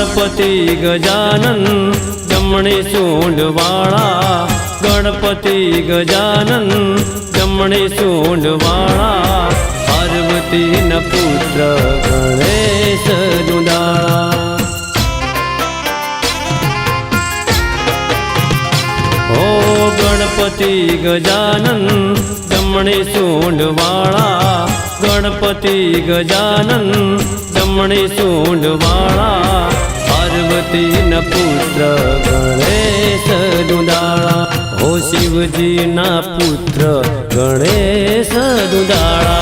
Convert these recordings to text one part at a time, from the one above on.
गणपति गजानन जमणे सूंढवाळा, गणपति गजानन जमणे सूंढवाळा, पार्वती न पुत्र गणेश दुलाळा। ओ गणपति गजानन जमणे सूंढवाळा, गणपति गजानन जमणे सूंढवाळा, पार्वती न पुत्र गणेश दुलाळा। ओ शिवजी ना पुत्र गणेश दुलाळा।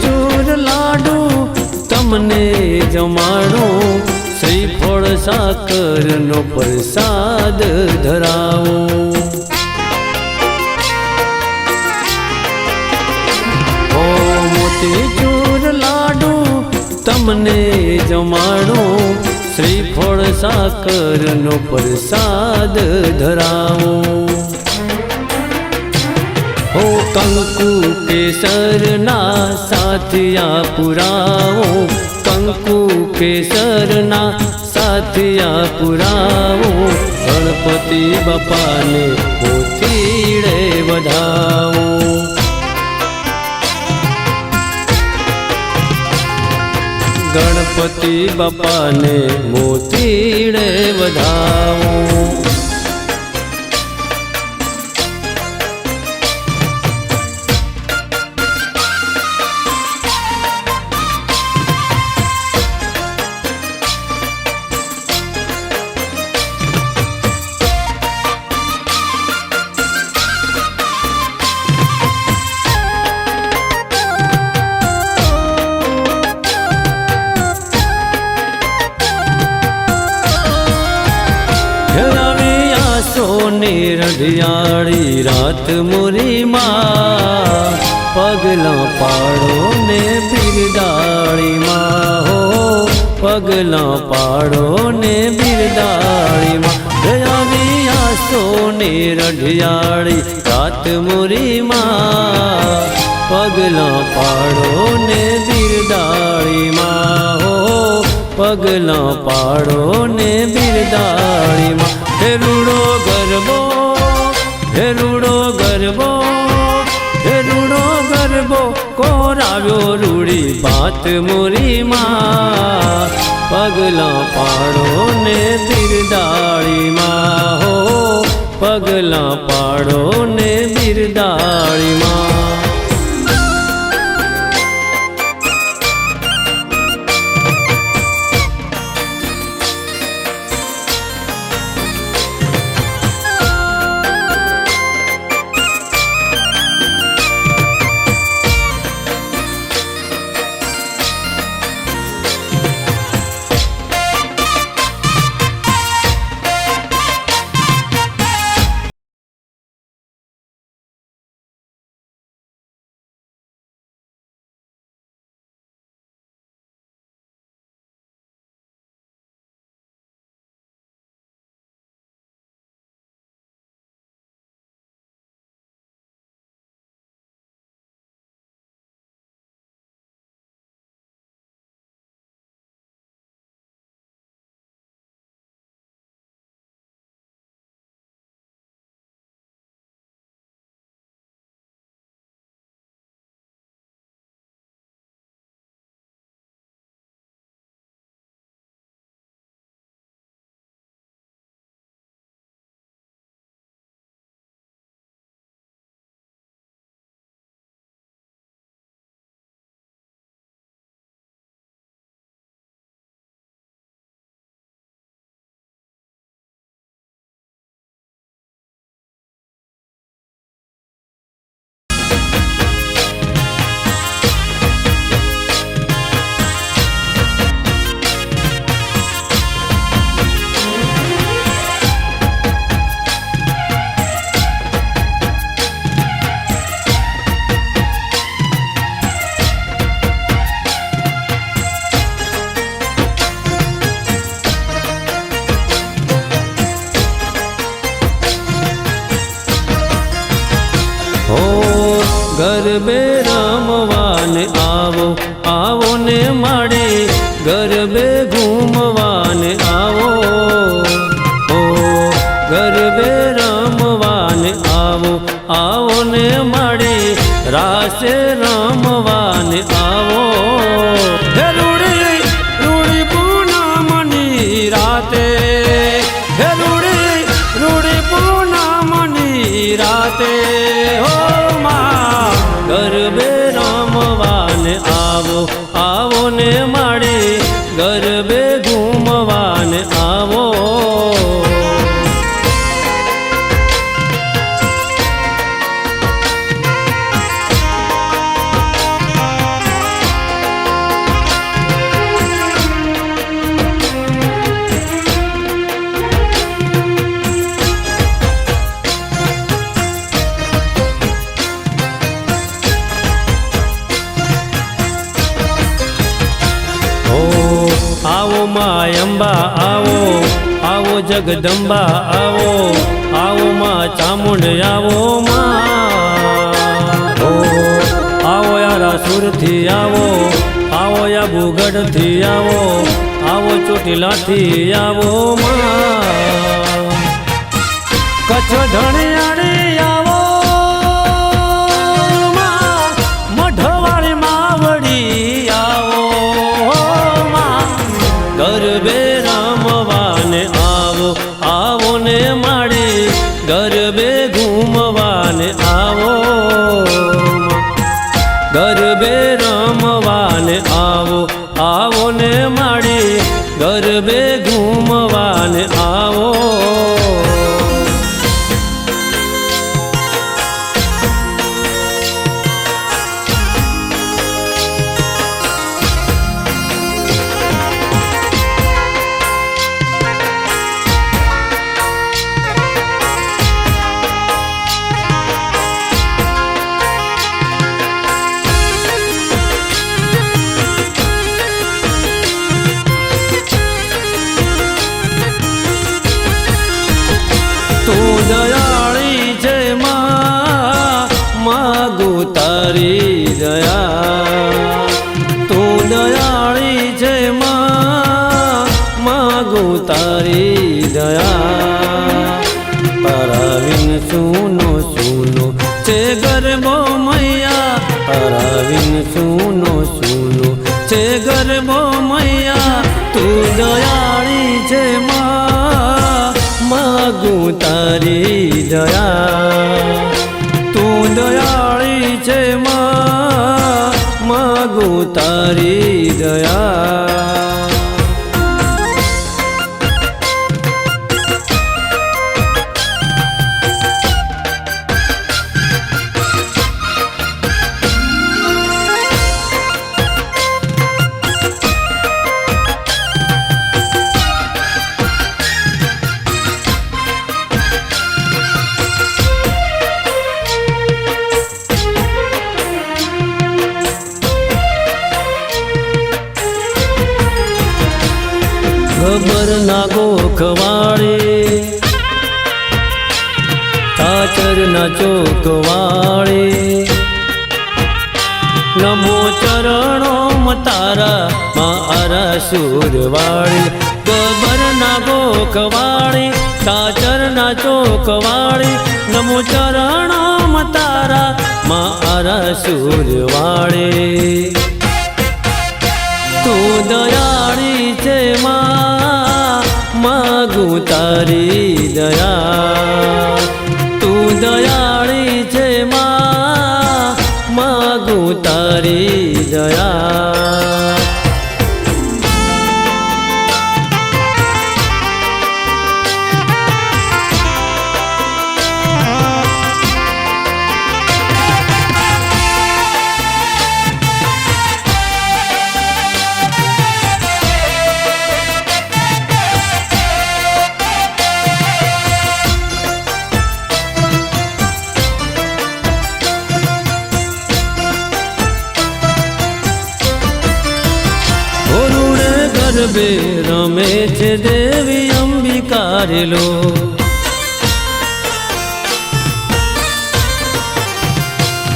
चूर लाडू तमने जमाड़ो, श्रीफल साकर नो प्रसाद धरावो। ओ मोतीचूर लाडू तमने जमाड़ो, श्रीफल साकर नो प्रसाद धरावो। हो कंकु केसर ना साथिया पुराओ, कंकु केसर ना साथिया पुराओ, गणपति बापा ने मोतीड़े बधाओ। गणपति बापा ने मोतीड़े बधाओ। सोनी रढ़ियाड़ी रात मुरी माँ, पगला पाड़ो ने बिरदाड़ी माँ। हो पगला पाड़ो ने बिरदाड़ी माँ, दयाविया सोनी रढ़ियाड़ी रात मुरी माँ, पगला पाड़ो ने बिरदाड़ी माँ। हो पगला पाड़ो ने बिरदाड़ी माँ। हेरुड़ो गरबो, हेरुड़ो गरबो, हेरुड़ो गरबो कोराव्यो रूड़ी बात मोरी माँ, पगला पाड़ो ने बिरदाड़ी माँ। हो पगला पाड़ो ने बिरदाड़ी माँ। ગરબે રમવાને આવો આવો ને માડી ગરબે ઘૂમવાને આવો ઓ ગરબે રમવાને આવો આવો ને માડી રાસે રમવાને આવો હે રૂડી રૂડી પૂનમની રાતે હે રૂડી રૂડી પૂનમની રાતે હો માં ગરબે રમવાને આવો આવો ને માડી ગરબે ઘૂમવાને આવો આવો માં અંબા આવો આવો જગદંબા આવો આવો માં ચામુંડ આવો માં ઓ આવો યારા સુરથી આવો આવો યાબુગઢથી આવો આવો ચોટીલાથી આવો માં કચ્છ ધણિયાળી આવો માં મઢવાળી માવડી આવો ગરબે રમવાને આવો આવો ને માડી ગરબે ઘૂમવાને આવો ગરબે રમવાને આવો આવો ને માડી ગરબે ઘૂમવાને આવો તું દયાળી છે માં માગું તારી દયા તું દયાળી છે માં માગું તારી દયા પરાવીન સુનો સુનો છે ગરબો મૈયા પરાવીન સુનો સુનો છે ગરબો મૈયા તું દયાળી છે માં માગું તારી દયા તું દયાળી છે માં માગું તારી દયા ખબર ના ગોખવાળી સાચર ના ચોકવાળી નમો ચરણો તારા મારા સુરવાળી ખબર ના ગોખવાળી સાચર ના ચોકવાળી નમો ચરણો તારા મારા સુરવાળી તું દયાળી છે માં માગું તારી દયા તું દયાળી છે માં માગું તારી દયા ગરબે રમે છે દેવી અંબિકા રેલો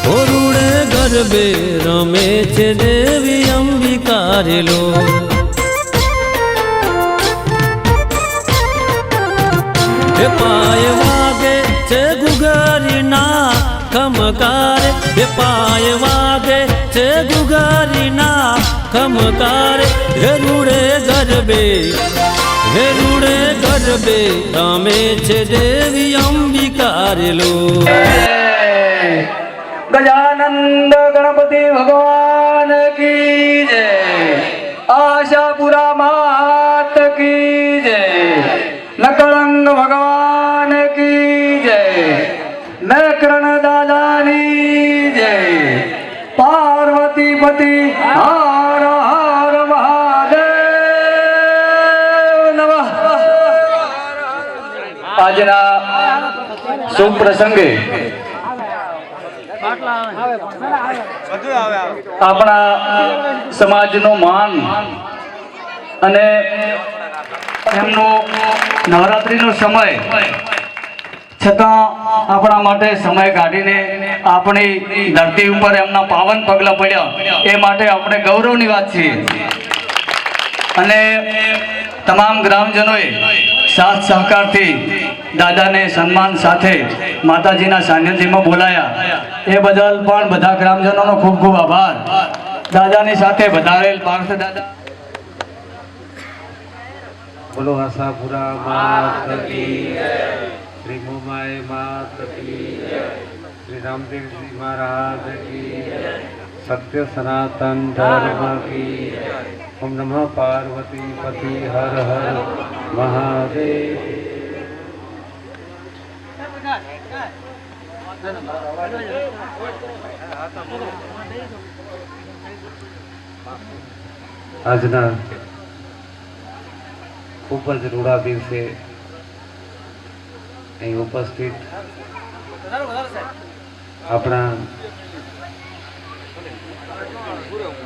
ઓરુડે ગરબે રમે છે દેવી અંબિકા રે લોલ. એ પાય વાગે છે ગુગરીના ખમકાર, એ પાય વાગે છે ગુગરીના ખમકાર. હે રૂડે ગરબે, હે રૂડે ગરબે રમે છે દેવી અંબિકા રે લોલ. ગજાનંદ ગણપતિ ભગવાન કી જય, આશાપુરા માત કી જય, નકળંગ ભગવાન કી જય, મેકરણ દાદાની જય, પાર્વતી પતિ હર હર મહાદેવ નમઃ. આજના શુભ પ્રસંગે આપણા સમાજનું માન અને એમનો નવરાત્રિનો સમય છતાં આપણા માટે સમય કાઢીને આપણી ધરતી ઉપર એમના પાવન પગલા પડ્યા એ માટે આપણે ગૌરવની વાત છે. અને તમામ ગ્રામજનોએ સાથ સહકારથી દાદાને સન્માન સાથે માતાજીના સાનિધ્યમાં બોલાયા એ બદલ પણ બધા ગ્રામજનોનો ખૂબ ખૂબ આભાર. દાદાની સાથે વધારેલ પાર્થ દાદા. બોલો આશાપુરા માત કી જય, શ્રી મોમાય માત કી જય, શ્રી રામદેવજી મહારાજ કી જય, સત્ય સનાતન ધર્મ કી જય. ઓમ નમઃ પાર્વતી પતિ હર હર મહાદેવ. આજના ખૂબ જ રૂડા દિવસે અહીં ઉપસ્થિત આપણા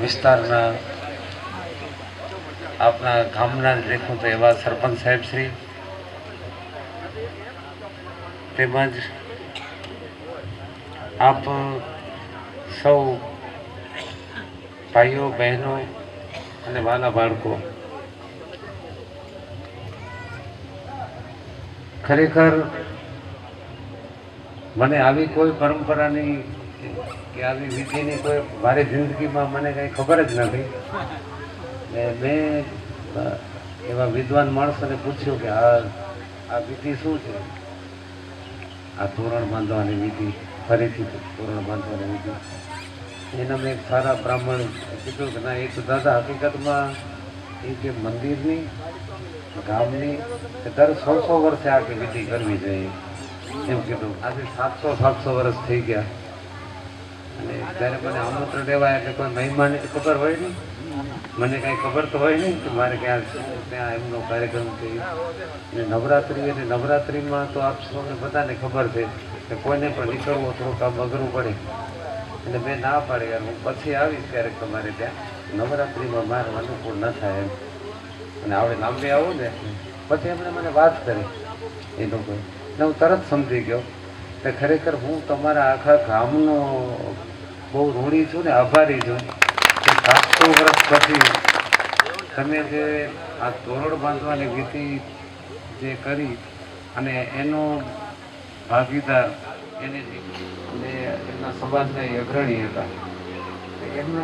વિસ્તારના આપણા ગામના જ દેખું તો એવા સરપંચ સાહેબ શ્રી તેમજ આપ સૌ ભાઈઓ બહેનો અને વાલા બાળકો, ખરેખર મને આવી કોઈ પરંપરાની કે આવી વિધિની કોઈ મારી જિંદગીમાં મને કંઈ ખબર જ નથી. ને મેં એવા વિદ્વાન માણસોને પૂછ્યું કે આ વિધિ શું છે? આ તોરણ બાંધવાની વિધિ, ફરીથી તોરણ બાંધવાની વિધિ. એના મેં એક સારા બ્રાહ્મણ કીધું કે ના, એ તો દાદા હકીકતમાં એ જે મંદિરની ગામની દર 100 વર્ષે આ વિધિ કરવી જોઈએ એમ કીધું. આજે 700 વર્ષ થઈ ગયા. અને જ્યારે મને આમંત્રણ દેવાય એટલે કોઈ મહેમાનની ખબર હોય નહીં, મને કાંઈ ખબર તો હોય નહીં કે મારે ત્યાં એમનો કાર્યક્રમ છે. અને નવરાત્રિ, અને નવરાત્રિમાં તો આપ સૌને બધાને ખબર છે કે કોઈને પણ નીકળવું થોડુંક આમ અઘરું પડે. એટલે મેં ના પાડી, યાર હું પછી આવીશ ક્યારેક તમારે ત્યાં, નવરાત્રિમાં મારે અનુકૂળ ન થાય એમ. અને આવડે લાંબે આવું ને પછી એમણે મને વાત કરી એ લોકોએ, ને હું તરત સમજી ગયો કે ખરેખર હું તમારા આખા ગામનો બહુ ઋણી છું ને આભારી છું કે 700 વર્ષ પછી તમે જે આ તોરણ બાંધવાની વિધિ જે કરી અને એનો ભાગીદાર એને એમના સમાજના અગ્રણી હતા.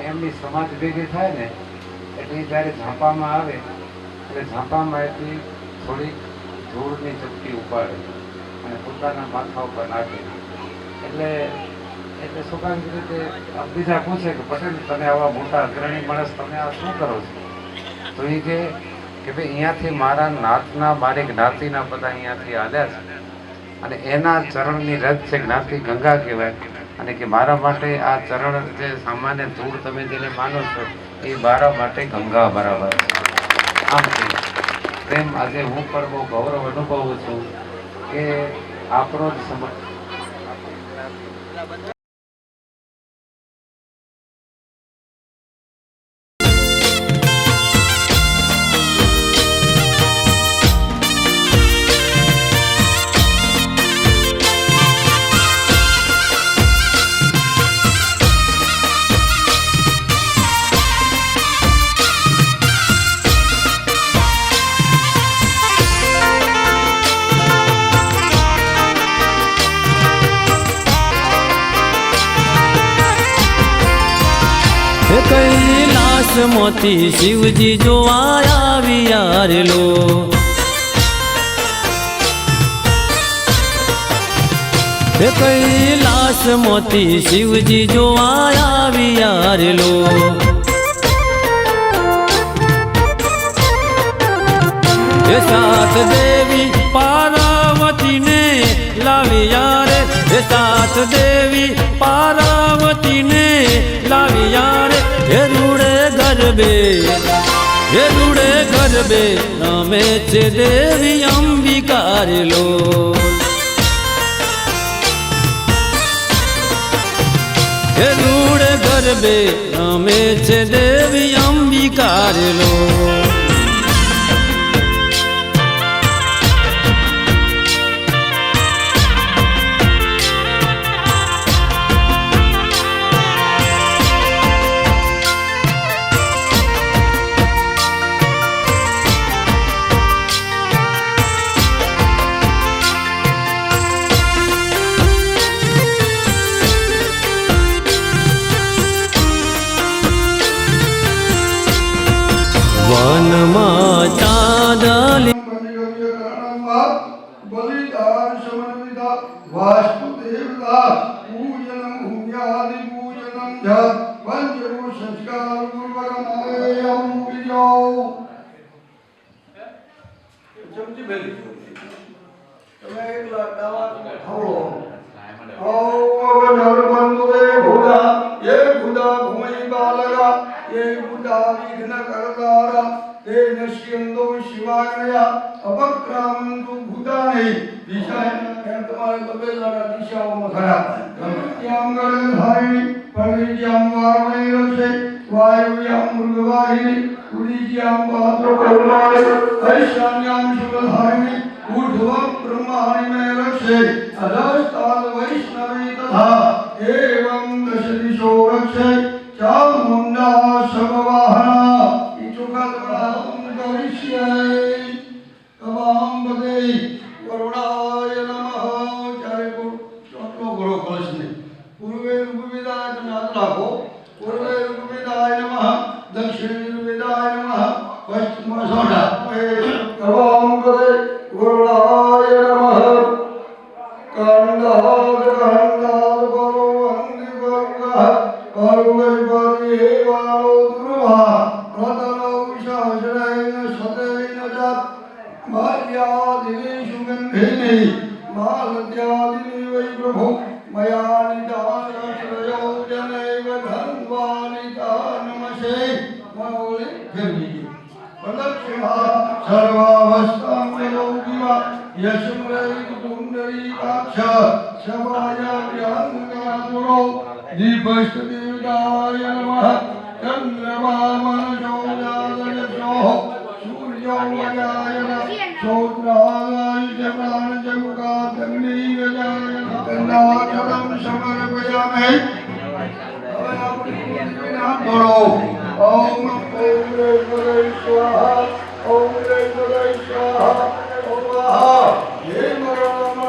એમની સમાજ ભેગી થાય ને એટલે જ્યારે ઝાંપામાં આવે એટલે ઝાંપામાં એટલી થોડીક ધૂળની ચપટી ઉપાડે અને પોતાના માથા ઉપર નાખે. એટલે શું કામ રીતે બીજા પૂછે કે પટેલ તમે આવા મોટા અગ્રણી માણસ તમે આ શું કરો છો? તો એ કે ભાઈ અહીંયાથી મારા નાતના, મારી જ્ઞાતિના બધા અહીંયાથી આવ્યા છે અને એના ચરણની રજ છે, જ્ઞાતિ ગંગા કહેવાય. અને કે મારા માટે આ ચરણ જે સામાન્ય ધૂળ તમે જેને માનો છો એ મારા માટે ગંગા બરાબર. આમ છે તેમ આજે હું પણ બહુ ગૌરવ અનુભવું છું કે આપણો જ સમાજ કૈલાસમાંથી શિવજી જોવા આવ્યા રે લો હે કૈલાસમાંથી શિવજી જોવા આવ્યા રે લો હે સાત દેવી પાર્વતીને લાવ્યા રે હે સાત દેવી પાર્વતીને લાવ્યા રે હે રૂડે ગરબે રમે છે દેવી અંબિકા રે લો હે રૂડે ગરબે રમે છે દેવી અંબિકા રે લો વનમાં ચાંદલી બલિદાન સમન્વિતા વાસ્તુદેવતા પૂજનમ ભૂમ્યાદિ પૂજનમ જ પંચભૂ સંસ્કાર પૂર્વકમ વિજો સમજી બેલી તમે એકલા દાવા થાળો નર્મંદે ભૂદા ये बुधा भूमि बालगा ये बुधा विघ्न करदारा ते नश्यंदो शिवाय अपक्रामंतु भूतानि दिशा तुम्हारे बबेलाना दिशाओं में खड़ा याम गणधारिणी परिज्याम वारणे रक्षे वायुयाम मृगवाहिनी उदीज्याम पात्र करुणाय ऐशान्याम शुभधारिणी ऊर्ध्वं ब्रह्माणि में रक्षे अधस्ताद वैष्णवी तथा एवं दश दिशो रक्षे चामुंडा शववाहना इचुका तमनाम करिष्ये तमाम बदे वरुणाय नमः चारे को चोटलो करो कलशने पूर्वे रूपविदाय नाद राखो पूर्वे रूपविदाय नमः दक्षिणे रूपविदाय नमः पश्चिम सोडा तमाम बदे वरुणाय नमः कांडाद कांडाद बरो वंदि बरुगा बरुगै बरि वालो दुर्वा रतनौ सहस्रैन शतैन च माल्यादिनि सुगन्धिनि मालत्यादिनि वै प्रभो मया निदानश्रयो जनैव धन्वानि नमसे मौलि फिरवी प्रदक्षिणा सर्वावस्थां विलोकिवा यशुम्रैः पुण्डरीकाक्ष शवाया व्याङ्गातुरो दीपस्तदेवताय नमः चन्द्रमा मनसो जातयशोः सूर्यो मयायन श्रोत्राय च प्राणचमुकाग्निगजायन कन्नाचलं समर्पयामि बोलो ओम ह्रीं स्वाहा ओम ह्रीं स्वाहा ओम ये मरणम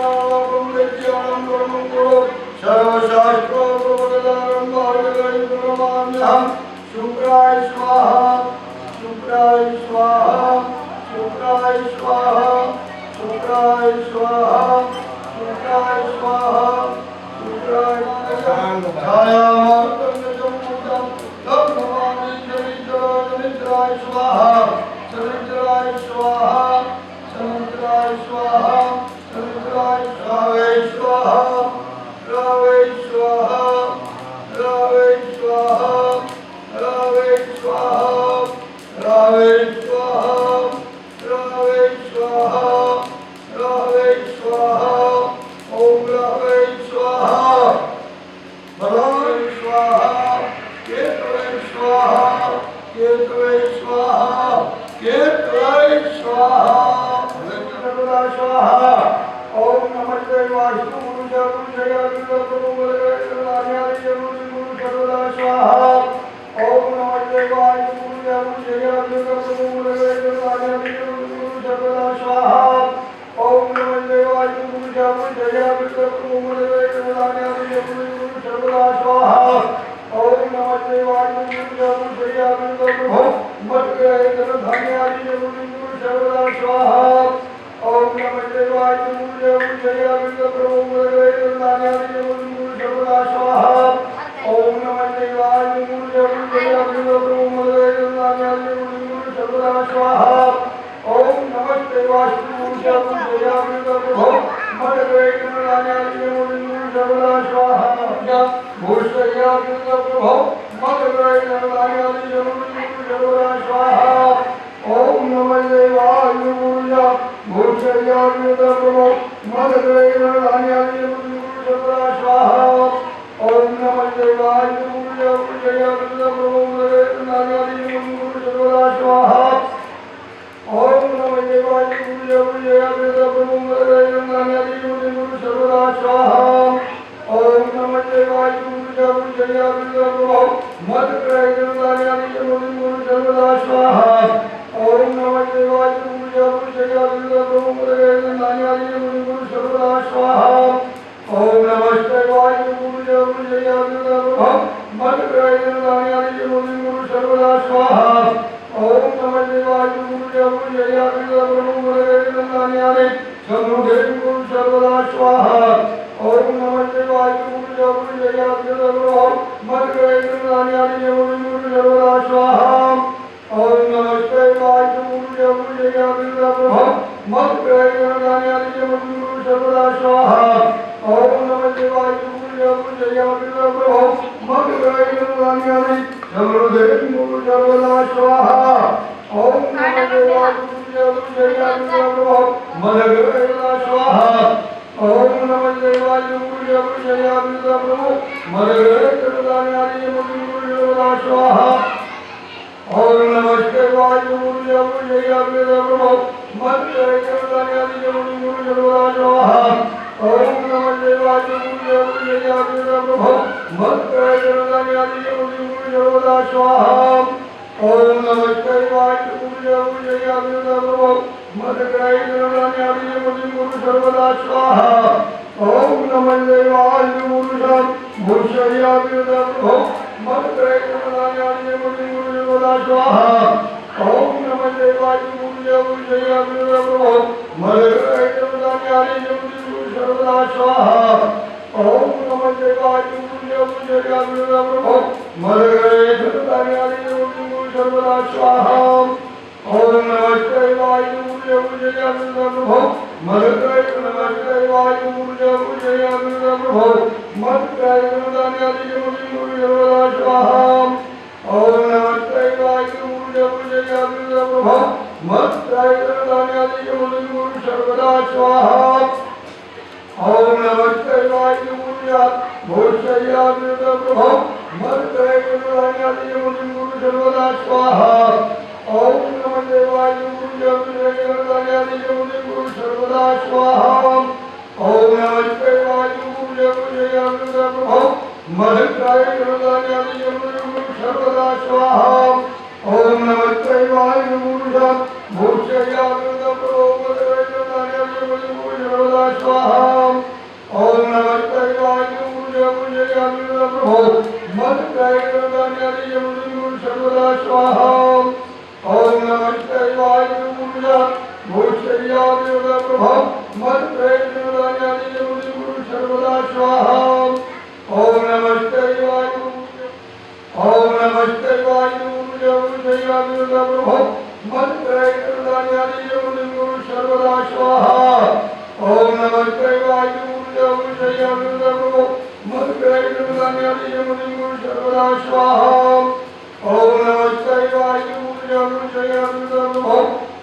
विद्यानं परमं गुरु सर्वशास्त्र प्रबोधनं मार्गदर्शनं शुक्राय स्वाहा शुक्राय स्वाहा शुक्राय स्वाहा शुक्राय स्वाहा शुक्राय स्वाहा शुक्राय छाया स्वाहा सवित्राय स्वाहा सवित्राय स्वाहा सवित्राय स्वाहा रावे स्वाहा रावे स्वाहा रावे स्वाहा रावे स्वाहा रावे स्वाहा रावे स्वाहा ओम रावे स्वाहा भगवान स्वाहा केतवे स्वाहा केतवे स्वाहा केतवे स्वाहा विष्णुदा स्वाहा ओम नमस्ते वास्तु गुरु सर्वदा स्वाहा ओम नमस्ते वास्तु गुरु सर्वदा स्वाहा ओम नमस्ते वास्तु गुरु सर्वदा स्वाहा ओम नमः शिवाय गुरु जय प्रभु मत ग्रहे धन धान्य आदि गुरु सर्वदा स्वाहा ओम नमः शिवाय गुरु जय प्रभु मत ग्रहे धन धान्य आदि गुरु सर्वदा स्वाहा ओम नमः शिवाय गुरु जय प्रभु मत ग्रहे धन धान्य आदि गुरु सर्वदा स्वाहा ओम नमः शिवाय गुरु जय प्रभु मत ग्रहे धन धान्य आदि गुरु सर्वदा स्वाहा भूषया प्रभु मत ग्रहे धन धान्य आदि गुरु सर्वदा स्वाहा ओम नमः शिवाय गुरु भूषया प्रभु मत ग्रहे धन धान्य आदि गुरु सर्वदा स्वाहा ओम नमः शिवाय गुरु जय प्रभु मत ग्रहे धन धान्य आदि गुरु सर्वदा स्वाहा ओम नमः शिवाय गुरु जय प्रभु मत ग्रहे धन धान्य आदि गुरु सर्वदा स्वाहा ओम नमः शिवाय गुरु जय प्रभु मत ग्रहे धन धान्य आदि गुरु सर्वदा स्वाहा ओम नमः शिवाय गुरु जय प्रभु मत ग्रहे धन धान्य आदि गुरु सर्वदा स्वाहा ओम नमः शिवाय गुरु जय प्रभु मत ग्रहे धन धान्य आदि गुरु सर्वदा स्वाहा ओम नमः शिवाय गुरु जय प्रभु मत ग्रहे धन धान्य आदि गुरु सर्वदा स्वाहा ओम नमः शिवाय गुरु जय प्रभु मत ग्रहे धन धान्य आदि गुरु सर्वदा स्वाहा ओम नमः शिवाय गुरु जय प्रभु मत ग्रहे धन धान्य आदि गुरु सर्वदा स्वाहा ओम नमः शिवाय गुरु जय प्रभु मत ग्रहे धन धान्य आदि गुरु सर्वदा स्वाहा ओम नमः शिवाय गुरु जय प्रभु मत ग्रहे धन स्वाहा ओम नमः शिवाय गुरु जय प्रभु मत ग्रहे धन धान्य आदि गुरु सर्वदा स्वाहा ओम नमः शिवाय गुरु जय प्रभु मत ग्रहे धन धान्य आदि गुरु सर्वदा स्वाहा ओम नमः शिवाय गुरु जय प्रभु मत ग्रहे धन धान्य आदि गुरु सर्वदा स्वाहा ओम नमः शिवाय गुरु जय प्रभु मत ग्रहे धन धान्य आदि गुरु सर्वदा स्वाहा ओम नमः शिवाय गुरु भूषया प्रभु मत ग्रहे धन धान्य आदि गुरु सर्वदा स्वाहा ओम नमः शिवाय गुरु जय प्रभु मत ग्रहे धन धान्य आदि गुरु सर्वदा स्वाहा ओम नमः शिवाय गुरु जय प्रभु मत ग्रहे धन धान्य आदि गुरु सर्वदा स्वाहा ओम नमः शिवाय गुरु जय प्रभु मत ग्रहे प्रभु मत ग्रहे धन धान्य आदि गुरु सर्वदा स्वाहा ओम नमः शिवाय गुरु जय प्रभु मत ग्रहे धन धान्य आदि गुरु सर्वदा स्वाहा ओम नमः शिवाय गुरु भूषया प्रभु मत ग्रहे धन धान्य आदि गुरु सर्वदा स्वाहा ओम नमः शिवाय गुरु जय धन धान्य आदि गुरु सर्वदा स्वाहा ओम नमः शिवाय गुरु जय प्रभु मत ग्रहे धन धान्य आदि गुरु सर्वदा स्वाहा ओम नमः शिवाय गुरु भूषया प्रभु मत ग्रहे धन धान्य आदि गुरु सर्वदा स्वाहा ओम नमः शिवाय गुरु जय प्रभु मत ग्रहे धन धान्य आदि गुरु सर्वदा स्वाहा ओम नमः शिवाय गुरु भूषया प्रभु मत ग्रहे धन धान्य आदि गुरु सर्वदा स्वाहा ओम नमः शिवाय गुरु जय प्रभु मत ग्रहे धन धान्य आदि गुरु सर्वदा स्वाहा ओम नमः शिवाय गुरु जय प्रभु मत ग्रहे धन धान्य आदि गुरु सर्वदा स्वाहा ओम नमः शिवाय गुरु जय प्रभु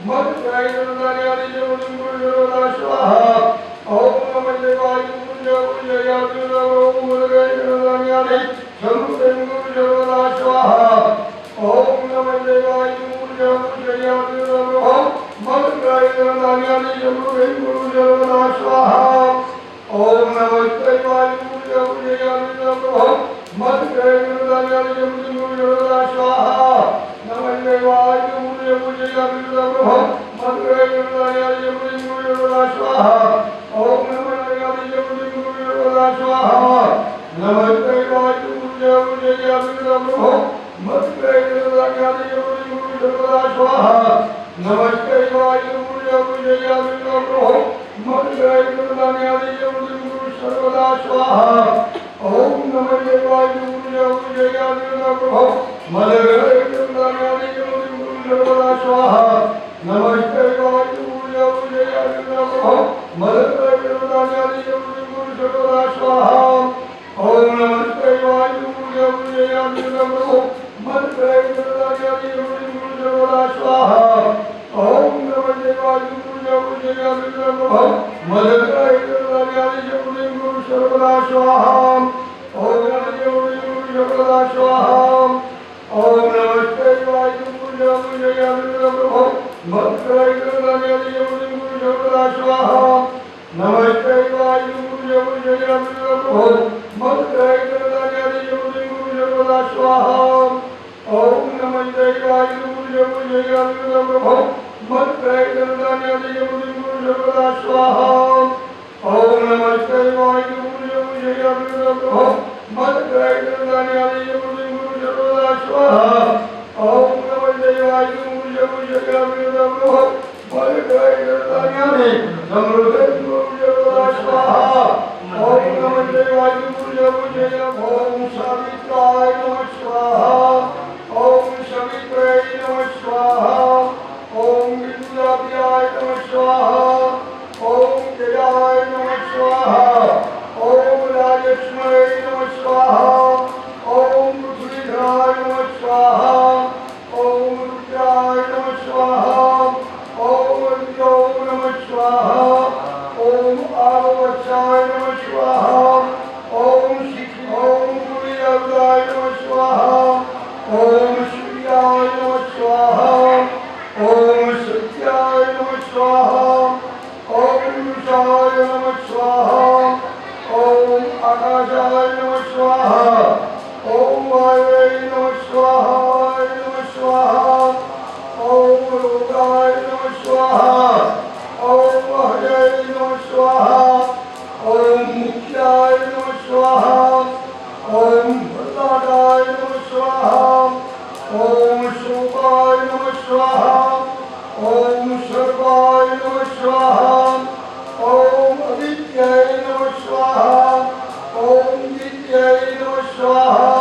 मत ग्रहे धन धान्य आदि गुरु सर्वदा स्वाहा ओम नमः शिवाय गुरु जय प्रभु मत ग्रहे धन धान्य आदि गुरु सर्वदा स्वाहा ओम नमः शिवाय गुरु जय प्रभु मत ग्रहे धन धान्य आदि गुरु सर्वदा स्वाहा ओम नमः शिवाय गुरु जय प्रभु मत ग्रहे धन धान्य आदि गुरु सर्वदा स्वाहा नमः शिवाय गुरु जय प्रभु मत ग्रहे धन धान्य आदि गुरु सर्वदा स्वाहा ओम नमः शिवाय गुरु सर्वदा स्वाहा नमः शिवाय गुरु जय सर्वदा स्वाहा नमस्ते वायुपुर्य पूजयामि प्रभो मद्ग्रहणान्यादि गुरु सर्वदा स्वाहा ओम नमः वायुपुर्य पूजयामि प्रभो मद्ग्रहणान्यादि गुरु सर्वदा स्वाहा नमस्ते वायुपुर्य पूजयामि प्रभो मद्ग्रहणान्यादि गुरु सर्वदा स्वाहा ओम नमस्ते वायुपुर्य पूजयामि प्रभो मद्ग्रहणान्यादि गुरु सर्वदा स्वाहा ओम नमः वायुपुर्य पूजयामि प्रभो मद्ग्रहणान्यादि गुरु सर्वदा स्वाहा ओम नमः गुरु सर्वदा स्वाहा ओम नमस्ते वायुपुर्य पूजयामि प्रभो मद्ग्रहणान्यादि गुरु सर्वदा स्वाहा नमस्ते वायुपुर्य पूजयामि प्रभो मद्ग्रहणान्यादि गुरु सर्वदा स्वाहा ओम नमस्ते वायुपुर्य पूजयामि प्रभो मद्ग्रहणान्यादि गुरु सर्वदा स्वाहा ओम नमस्ते वायुपुर्य पूजयामि प्रभो मद्ग्रहणान्यादि गुरु सर्वदा स्वाहा ओम नमस्ते वायुपुर्य पूजयामि प्रभो मद्ग्रहणान्यादि गुरु सर्वदा स्वाहा ओम नमस्ते वायुपुर्य पूजयामि ओम सावित्राय नमः स्वाहा ओम सवित्राय नमः स्वाहा ओम विद्याभ्याय नमः स्वाहा ओम जयाय नमः स्वाहा ओम राजक्ष्मणे नमः स्वाहा ओम पृथ्वीधराय नमः स्वाहा ओम रुद्राय नमः स्वाहा ओम विद्यो नमः स्वाहा ओम आववत्साय नमः स्वाहा ओम गुरुदेवाय नमः स्वाहा ओम सूर्याय नमः स्वाहा ओम सत्याय नमः स्वाहा ओम रुद्राय नमः स्वाहा ओम आकाशाय नमः स्वाहा ओम वायवे नमः स्वाहा ओम रुद्राय नमः स्वाहा ओम हरे नमः स्वाहा ओम मुख्याय नमः स्वाहा ओम भद्राय नमः स्वाहा ओम शोकाय नमः स्वाहा ओम सर्वाय नमः स्वाहा ओम अविद्याय नमः स्वाहा ओम विद्याय नमः स्वाहा